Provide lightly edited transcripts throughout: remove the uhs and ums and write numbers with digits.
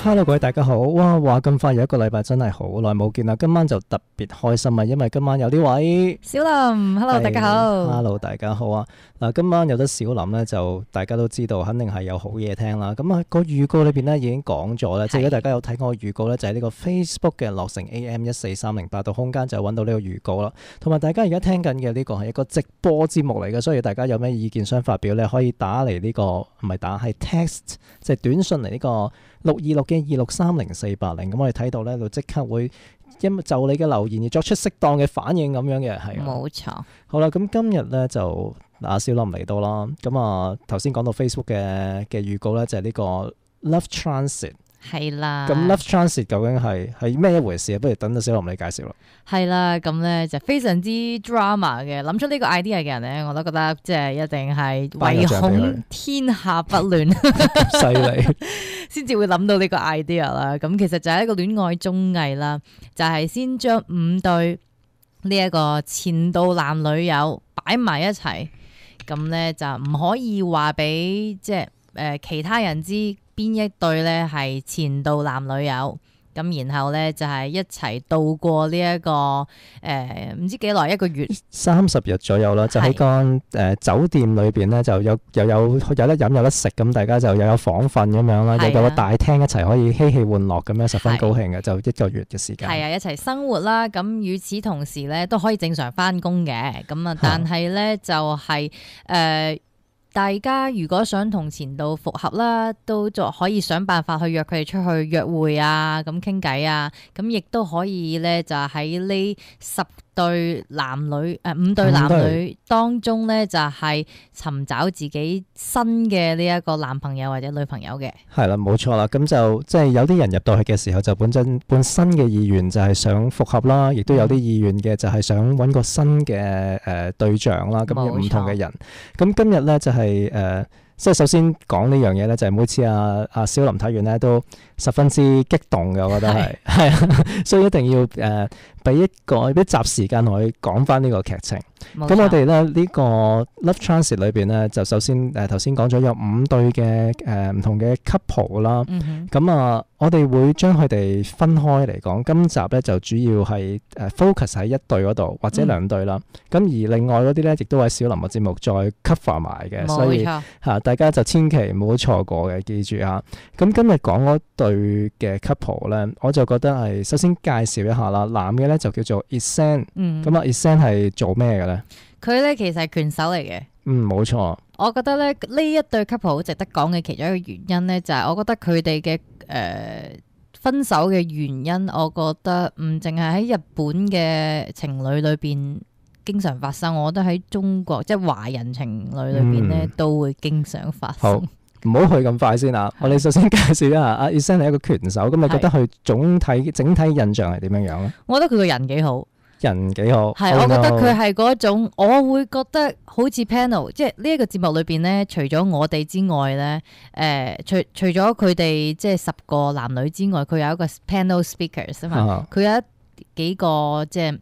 Hello， 各位大家好！哇，話咁快有一個禮拜真係好耐冇見啦，今晚就特別開心啊，因為今晚有啲位小林，Hello， 大家好。Hello， 大家好啊！嗱，今晚有得小林咧，就大家都知道，肯定係有好嘢聽啦。咁啊，個預告裏邊咧已經講咗咧，即係如果大家有睇過預告咧，就係呢個 Facebook 嘅樂城 AM14308度空間就揾到呢個預告啦。同埋大家而家聽緊嘅呢個係一個直播節目嚟嘅，所以大家有咩意見想發表咧，可以打嚟呢個唔係打係 text， 即係短信嚟呢個626嘅2630480，咁我哋睇到咧就即刻會就你嘅留言而作出適當嘅反應咁樣嘅，係冇錯。好啦，咁今日咧就小林嚟到啦，咁啊頭先講到 Facebook 嘅預告咧就係呢個 Love Transit。係啦，咁 Love Transit 究竟係咩一回事啊？不如等到小林你介紹啦。係啦，咁咧就非常之 drama 嘅，諗出呢個 idea 嘅人咧，我都覺得即係一定係唯恐天下不亂，犀利，先至會諗到呢個 idea 啦。咁其實就係一個戀愛綜藝啦，就係先將5對呢一個前度男女友擺埋一齊，咁咧就唔可以話俾即係其他人知邊一對咧係前度男女友，咁然後咧就係一齊度過呢一個唔知幾耐1個月30日左右啦，就喺間酒店裏邊咧就有得飲有得食，咁大家就又有房瞓咁樣啦，又有個大廳一齊可以嬉戲玩樂咁樣，十分高興嘅，就1個月嘅時間。係啊，一齊生活啦，咁與此同時咧都可以正常翻工嘅，咁啊但係咧就係大家如果想同前度復合啦，都可以想辦法去約佢哋出去約會啊，咁傾偈啊，咁亦都可以咧就喺呢10對男女5對男女當中咧就係尋找自己新嘅呢一個男朋友或者女朋友嘅。係啦，冇錯啦，咁就即係有啲人入到去嘅時候就本身嘅意願就係想復合啦，亦都有啲意願嘅就係想揾個新嘅對象啦，咁唔同嘅人。咁今日咧就係即係首先講呢樣嘢咧，就係每次阿小林睇完咧都十分之激動嘅，我覺得係啊，所以一定要俾一集時間同佢講翻呢個劇情。咁我哋咧呢個 Love Transit 裏邊咧，就首先頭先講咗有5對嘅唔同嘅 couple 啦。咁我哋會將佢哋分開嚟講。今集咧就主要係focus 喺1對嗰度或者2對啦。咁而另外嗰啲咧，亦都喺小林嘅節目再 cover 埋嘅，所以大家就千祈唔好錯過嘅，記住啊！咁今日講嗰對嘅 couple 咧，我就覺得係首先介紹一下啦。男嘅咧就叫做 Ihsan。咁Ihsan 係做咩嘅咧？佢咧其實係拳手嚟嘅。冇錯。我覺得咧呢一對 couple 好值得講嘅其中一個原因咧，就係我覺得佢哋嘅分手嘅原因，我覺得唔淨係喺日本嘅情侶裏邊經常發生，我覺得喺中國即係華人情侶裏邊咧都會經常發生。好，唔好去咁快先啊！我哋首先介紹一下阿 Ihsan 係一個拳手，咁你覺得佢整體印象係點樣樣咧？我覺得佢個人幾好。係，我覺得佢係嗰種，我會覺得好似 panel， 即係呢一個節目裏邊咧，除咗我哋之外咧，除咗佢哋即係10個男女之外，佢有一個 panel speakers 啊嘛，佢有幾個即係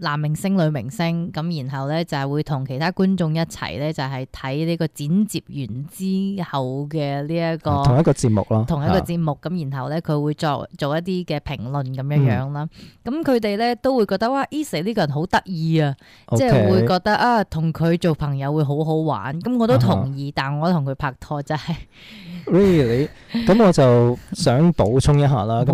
男明星、女明星，咁然後咧就係會同其他觀眾一齊咧，就係睇呢個剪接完之後嘅呢一個同一個節目咯，咁然後咧佢會做一啲嘅評論咁樣啦。咁佢哋咧都會覺得哇 Ihsan 呢個人好得意啊，即係會覺得同佢做朋友會好好玩。咁我都同意，但我同佢拍拖真係 really。咁我就想補充一下啦。咁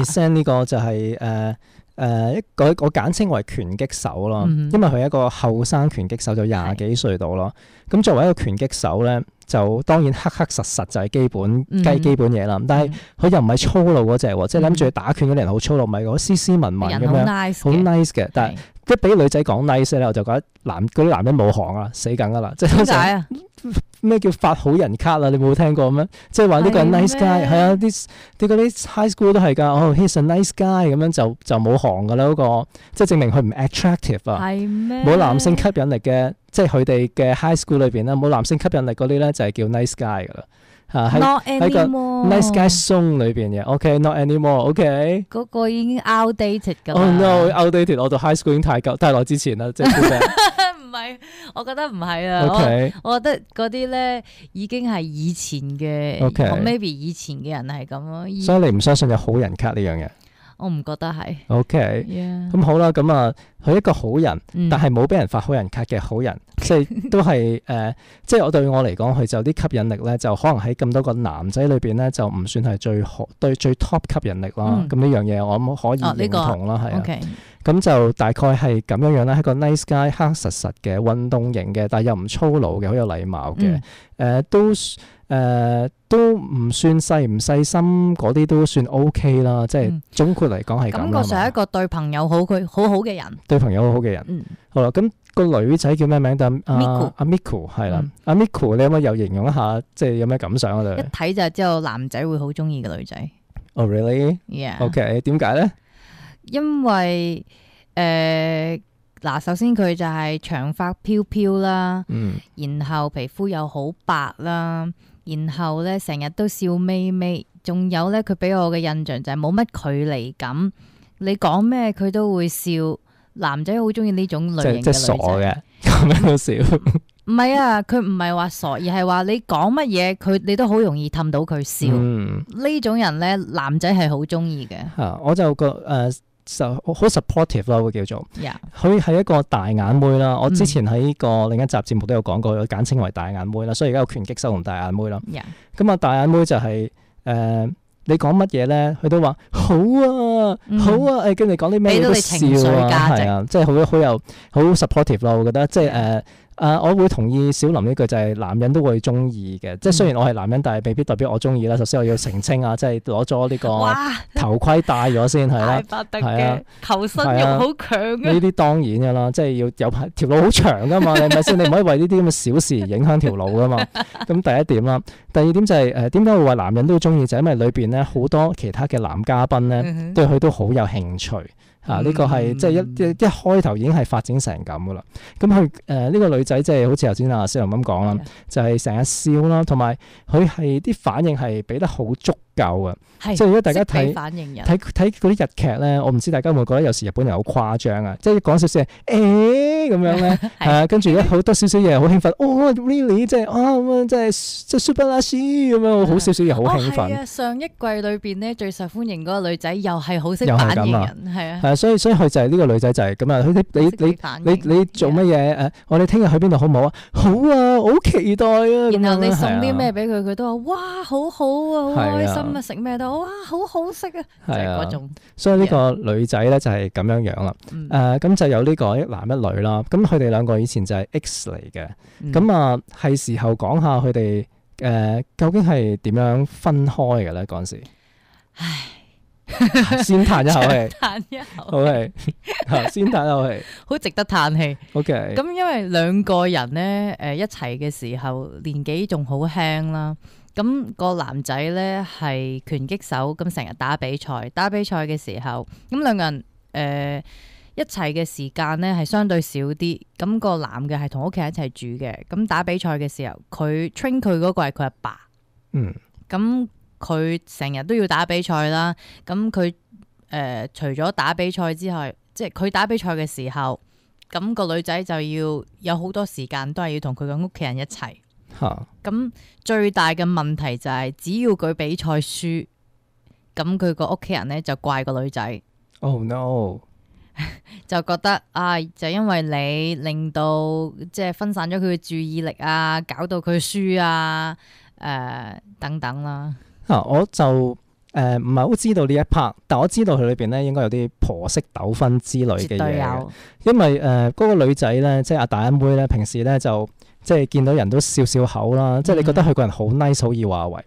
Ihsan 呢個就係我簡稱為拳擊手啦，因為佢係一個後生拳擊手，就20幾歲到啦。咁作為一個拳擊手咧，就當然黑實就係基本嘢啦。但係佢又唔係粗魯嗰隻，即係諗住打拳嗰啲人好粗魯，唔係嗰斯斯文文咁樣，好 nice 嘅。但係一俾女仔講 nice 咧，我就覺得嗰啲男人冇行啊，死梗噶啦。點解啊？咩叫發好人卡啊？你冇聽過咩？即係話呢個係 nice guy， 係啊，啲嗰啲 high school 都係㗎。he's a nice guy 咁樣就冇行㗎啦。嗰個即係證明佢唔 attractive 啊，冇男性吸引力嘅，即係佢哋嘅 high school 裏邊咧冇男性吸引力嗰啲咧就係叫 nice guy 㗎啦。喺個 nice guy song 裏邊嘅 ，OK，not anymore，OK，嗰個已經 outdated 㗎啦。Oh no，outdated， 我讀 high school 已經太耐之前啦，即係。唔係，我覺得唔係啊。OK，我覺得嗰啲咧已經係以前嘅 OK ，maybe 以前嘅人係咁咯。所以你唔相信有好人卡呢樣嘢我唔覺得係。 ？OK， Yeah 咁好啦，咁啊，佢一個好人，嗯但係冇俾人發好人卡嘅好人，即係都係即係對我嚟講，佢就有啲吸引力咧，就可能喺咁多個男仔裏邊咧，就唔算係最好對最 top 吸引力啦。咁呢樣嘢我諗可以認同啦，係啊。 OK，咁就大概係咁樣樣啦，係個 nice guy，黑實實嘅運動型嘅，但係又唔粗魯嘅，好有禮貌嘅。都唔算細唔細心嗰啲都算 OK 啦，即係總括嚟講係咁啦。感覺上係一個對朋友好嘅人。對朋友好好嘅人。好啦，咁個女仔叫咩名？阿 Miku 係啦。阿 Miku，你可唔可以又形容一下，即係有咩感想啊？一睇就知道男仔會好中意嘅女仔。Oh really? Yeah。OK， 點解咧？因為首先佢就係長髮飄飄啦，然後皮膚又好白啦，然後咧成日都笑眯眯，仲有咧佢俾我嘅印象就係冇乜距離感，你講咩佢都會笑，男仔好中意呢種類型嘅女仔。即係傻嘅，講咩都笑。唔係啊，佢唔係話傻，而係話你講乜嘢你都好容易氹到佢笑。呢種人咧，男仔係好中意嘅。我就覺就好 supportive 啦，會叫做。佢係 Yeah。一個大眼妹啦。我之前喺個另一集節目都有講過，我簡稱為大眼妹啦。所以而家有拳擊手同大眼妹啦。咁啊，大眼妹就係你講乜嘢咧，佢都話好啊，好啊。跟住講啲咩都笑啊，係啊，即係好有好 supportive 咯。我覺得即係我會同意小林呢句，就係男人都會中意嘅。即係雖然我係男人，但係未必代表我中意啦。首先我要澄清啊，即係攞咗呢個頭盔戴咗先係啦。係啊，求生欲好強啊！呢啲當然噶啦，即係要有條路好長噶嘛，你係咪先？你唔可以為呢啲咁嘅小事影響條路噶嘛。咁第一點啦，第二點就係點解會話男人都中意，就係因為裏邊咧好多其他嘅男嘉賓咧，對佢都好有興趣。呢個係即係一開頭已經係發展成咁噶啦。咁佢呢個女仔即係好似頭先阿小林咁講啦，就係成日笑啦，同埋佢係啲反應係俾得好足夠啊。即係如果大家睇嗰啲日劇咧，我唔知大家會唔會覺得有時日本人好誇張啊，即係講少少咁樣咧，跟住咧好多少少嘢好興奮，really 即係即係 super lucky 咁樣，好少少嘢好興奮。上一季裏邊咧最受歡迎嗰個女仔又係好識反應人，係啊。所以佢就係呢個女仔就係咁啊！你做乜嘢？我哋聽日去邊度好唔好啊？好啊，我好期待啊！然後你送啲咩俾佢，佢都話哇好好啊，好開心啊！食咩都哇好好食啊！就係嗰種。所以呢個女仔咧就係咁樣樣啦。咁就有呢個一男一女啦。咁佢哋兩個以前就係 X 嚟嘅。咁啊係時候講下佢哋究竟係點樣分開嘅咧？嗰陣時，先嘆一口氣，嘆一口氣， OK， 先嘆一口氣，好值得嘆氣。OK，咁因為兩個人咧，一齊嘅時候年紀仲好輕啦。咁個男仔咧係拳擊手，咁成日打比賽嘅時候，咁兩個人一齊嘅時間咧係相對少啲。咁個男嘅係同屋企人一齊住嘅，咁打比賽嘅時候，佢 train 佢嗰個係佢阿爸。咁佢成日都要打比賽啦，咁佢除咗打比賽之外，即係佢打比賽嘅時候，咁個女仔就要有好多時間都係要同佢嘅屋企人一齊。咁最大嘅問題就係只要佢比賽輸，咁佢個屋企人咧就怪個女仔。Oh no！ 就覺得就因為你令到即係分散咗佢嘅注意力啊，搞到佢輸啊，等等啦。我就唔係好知道呢一 part，但我知道佢裏邊咧應該有啲婆媳糾紛之類嘅嘢。因為嗰個女仔咧，即係阿大眼妹咧，平時咧就即係見到人都笑笑口啦，即係你覺得佢個人好 nice 好易話為。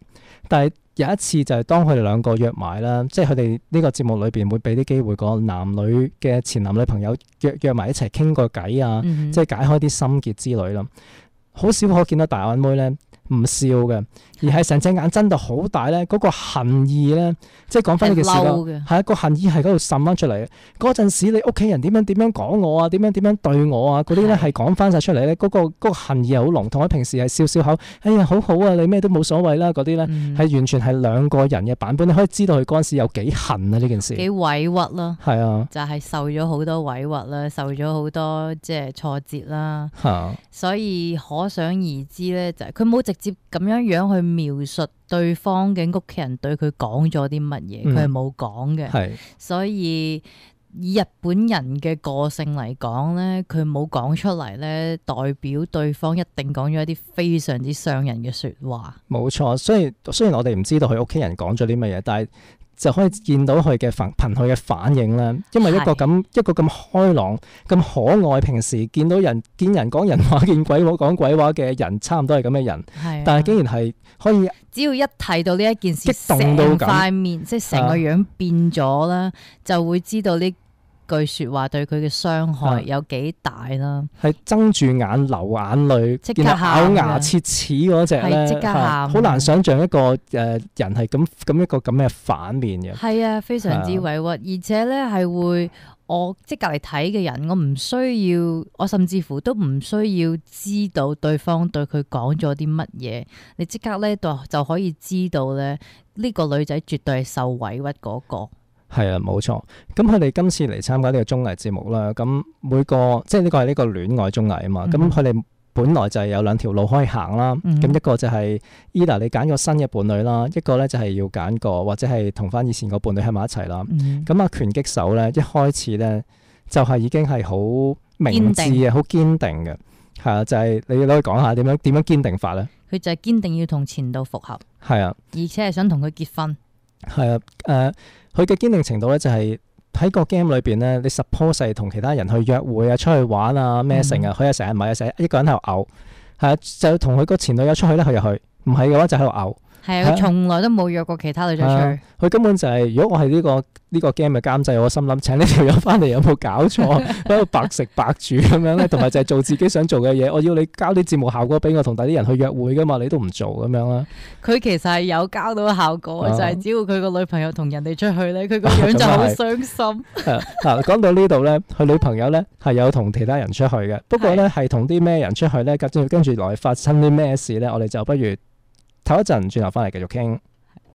但係有一次就係當佢哋兩個約埋啦，即係佢哋呢個節目裏邊會俾啲機會個男女嘅前男女朋友約埋一齊傾個偈啊，即係解開啲心結之類啦。好少可見到大眼妹咧唔笑嘅，而係成隻眼睜到好大咧，嗰個恨意咧，即係講翻呢件事咯，係啊，個恨意喺嗰度滲翻出嚟。嗰陣時你屋企人點樣講我啊，點樣對我啊，嗰啲咧係講翻晒出嚟咧，嗰個恨意係好濃，同我平時係笑笑口，哎呀好好啊，你咩都冇所謂啦，嗰啲咧係完全係兩個人嘅版本，你可以知道佢嗰陣時有幾恨啊呢件事，幾委屈咯，係啊，就係受咗好多委屈啦，受咗好多即係挫折啦，所以可想而知咧，就係佢冇直接咁樣去描述對方嘅屋企人對佢講咗啲乜嘢，佢係冇講嘅，所以以日本人嘅個性嚟講咧，佢冇講出嚟咧，代表對方一定講咗一啲非常之傷人嘅說話。冇錯，雖然我哋唔知道佢屋企人講咗啲乜嘢，但係就可以見到佢嘅憑佢嘅反應啦。因為一個咁開朗、咁可愛，平時見人講人話、見鬼話講鬼話嘅人，差唔多係咁嘅人。但係竟然係可以，只要一提到呢一件事，激動到咁，成塊面即係成個樣變咗啦，就會知道呢句說話對佢嘅傷害有幾大啦。係睜住眼流眼淚，即刻咬牙切齒嗰隻咧，即刻喊，好難想象一個人係咁一個咁嘅反面嘅。係啊，非常之委屈，而且咧係會我即係隔籬睇嘅人，我甚至乎都唔需要知道對方對佢講咗啲乜嘢，你即刻咧就可以知道咧呢個女仔絕對係受委屈嗰個。係啊，冇錯。咁佢哋今次嚟參加呢個綜藝節目啦，咁每個即係呢個係呢個戀愛綜藝啊嘛。咁佢哋本來就係有兩條路可以行啦。咁一個就係 Eda 你揀個新嘅伴侶啦，一個咧就係要揀個或者係同翻以前個伴侶喺埋一齊啦。咁啊拳擊手咧一開始咧就係已經係好明智嘅，好堅定嘅。係啊，就係你可以講下點樣堅定法咧？佢就係堅定要同前度復合。係啊，而且係想同佢結婚。係啊，佢嘅堅定程度咧就係喺個 game 裏邊咧，你 suppose 係同其他人去約會啊、出去玩啊、咩成啊，佢係成日唔係啊，成日一個人喺度嘔，係啊，就同佢個前女友出去咧，佢又去，唔係嘅話就喺度嘔。係啊，佢從來都冇約過其他女仔出去。佢根本就係，如果我係呢個 game 嘅監製，我心諗請呢條友翻嚟有冇搞錯？喺度白食白住咁樣咧，同埋就係做自己想做嘅嘢。我要你交啲節目效果俾我，同第啲人去約會噶嘛，你都唔做咁樣啦。佢其實係有交到效果，就係只要佢個女朋友同人哋出去咧，佢個樣就好傷心。嗱，講到呢度咧，佢女朋友咧係有同其他人出去嘅，不過咧係同啲咩人出去咧，跟住來發生啲咩事咧，我哋就不如唞一陣，轉頭翻嚟繼續傾。